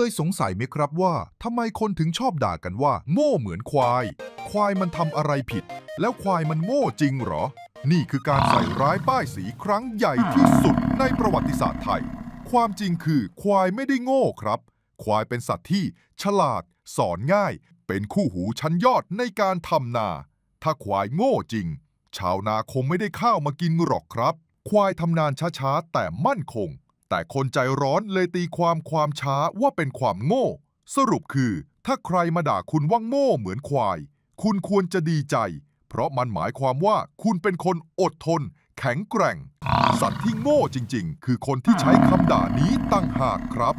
ยสงสัยไหมครับว่าทำไมคนถึงชอบด่ากันว่าโง่เหมือนควายควายมันทำอะไรผิดแล้วควายมันโง่จริงเหรอนี่คือการใส่ร้ายป้ายสีครั้งใหญ่ที่สุดในประวัติศาสตร์ไทยความจริงคือควายไม่ได้โง่ครับควายเป็นสัตว์ที่ฉลาดสอนง่ายเป็นคู่หูชั้นยอดในการทำนาถ้าควายโง่จริงชาวนาคงไม่ได้ข้าวมากินหรอกครับควายทำนานช้าๆแต่มั่นคงแต่คนใจร้อนเลยตีความช้าว่าเป็นความโง่สรุปคือถ้าใครมาด่าคุณว่าโง่เหมือนควายคุณควรจะดีใจเพราะมันหมายความว่าคุณเป็นคนอดทนแข็งแกร่งสัตว์ที่โง่จริงๆคือคนที่ใช้คำด่านี้ต่างหากครับ